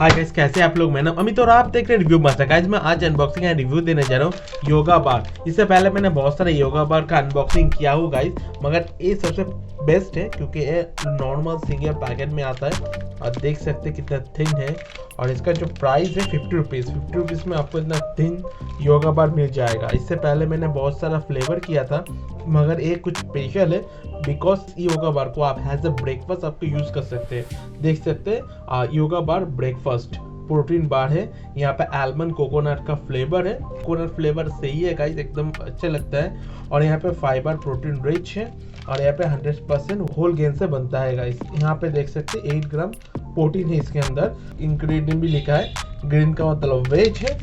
Hi guys, कैसे आप लोग। मैं नाम अमित और आप देख रहे हैं रिव्यू मास्टर। गाइस मैं आज अनबॉक्सिंग एंड रिव्यू देने जा रहा हूँ योगा बार। इससे पहले मैंने बहुत सारे योगा बार का अनबॉक्सिंग किया हूँ गाइस, मगर ये सबसे बेस्ट है क्योंकि ये नॉर्मल सिंगल पैकेट में आता है और देख सकते हैं कितना थिन है। और इसका जो प्राइस है 50 रुपीज़। 50 रुपीज़ में आपको इतना थिन योगा बार मिल जाएगा। इससे पहले मैंने बहुत सारा फ्लेवर किया था, मगर ये कुछ स्पेशल है बिकॉज योगा बार को आप एज अ ब्रेकफास्ट आपको यूज़ कर सकते हैं। देख सकते हैं योगा बार ब्रेकफास्ट प्रोटीन बार है। यहाँ पे आलमंड कोकोनट का फ्लेवर है। कोकोनट फ्लेवर सही है गाइस, एकदम अच्छा लगता है। और यहाँ पे फाइबर प्रोटीन रिच है और यहाँ पे 100% होल गेन से बनता है गाइस। यहाँ पे देख सकते हैं 8 ग्राम प्रोटीन है इसके अंदर। इंग्रेडिएंट भी लिखा है, ग्रीन का मतलब वेज है।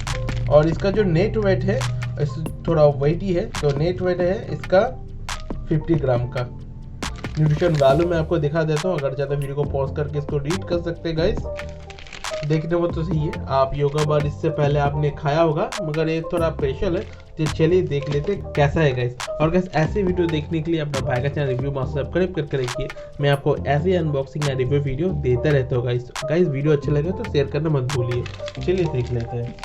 और इसका जो नेट वेट है थोड़ा वेटी है, तो नेट वेट है इसका 50 ग्राम का। न्यूट्रिशन वैल्यू मैं आपको दिखा देता हूँ, अगर ज़्यादा वीडियो को पॉज करके इसको रीड कर सकते हैं गाइस। देखने में तो सही है, आप योगा बार इससे पहले आपने खाया होगा, मगर ये थोड़ा स्पेशल है। तो चलिए देख लेते कैसा है गाइस। और गाइस ऐसे वीडियो देखने के लिए अपना भाई का चैनल रिव्यू मास्टर सब्सक्राइब करके रखिए। मैं आपको ऐसे अनबॉक्सिंग या रिव्यू वीडियो देता रहता हूँ गाइस। गाइस वीडियो अच्छा लगे तो शेयर करना मत भूलिए। चलिए देख लेते हैं।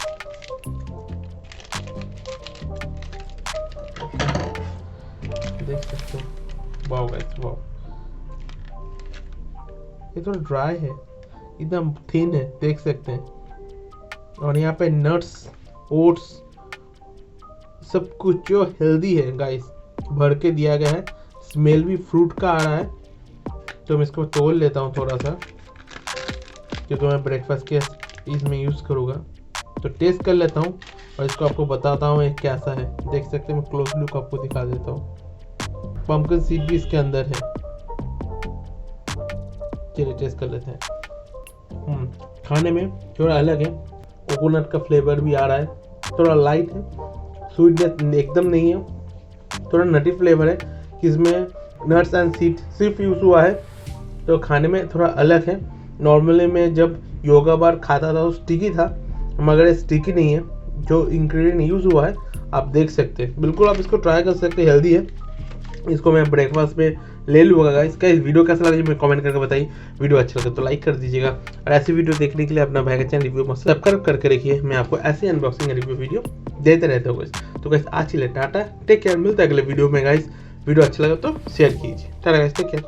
देख सकते हैं, वाओ गाइस वाओ, ये थोड़ा ड्राई है, एकदम थिन है, देख सकते हैं। और यहाँ पे नट्स ओट्स सब कुछ जो हेल्दी है गाइस भर के दिया गया है। स्मेल भी फ्रूट का आ रहा है, तो मैं इसको तोड़ लेता हूँ थोड़ा सा क्योंकि मैं ब्रेकफास्ट के इसमें यूज़ करूँगा। तो टेस्ट कर लेता हूँ और इसको आपको बताता हूँ ये कैसा है। देख सकते हैं, मैं क्लोज लुक आपको दिखा देता हूँ। पंपकिन सीड भी इसके अंदर है। चलिए टेस्ट कर लेते हैं। खाने में थोड़ा अलग है, कोकोनट का फ्लेवर भी आ रहा है, थोड़ा लाइट है, स्वीटनेस एकदम नहीं है, थोड़ा नटी फ्लेवर है। इसमें नट्स एंड सीड सिर्फ यूज़ हुआ है, तो खाने में थोड़ा अलग है। नॉर्मली मैं जब योगा बार खाता था तो स्टिकी था, मगर ये स्टिकी नहीं है। जो इंग्रेडिएंट यूज़ हुआ है आप देख सकते हैं, बिल्कुल आप इसको ट्राई कर सकते हैं, हेल्दी है। इसको मैं ब्रेकफास्ट में ले लूँगा। इसका इस वीडियो कैसा लगा मुझे कमेंट करके बताइए। वीडियो अच्छा लगे तो लाइक कर दीजिएगा और ऐसी वीडियो देखने के लिए अपना भाई का चैनल रिव्यू में सब्सक्राइब करके रखिए। मैं आपको ऐसे अनबॉक्सिंग रिव्यू वीडियो देते रहता हूँ गाइस। तो गाइस आज के लिए टाटा, टेक केयर, मिलता है अगले वीडियो में गाइस। वीडियो अच्छा लगा तो शेयर कीजिए। Tata guys, take care,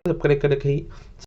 subscribe कर रखिए।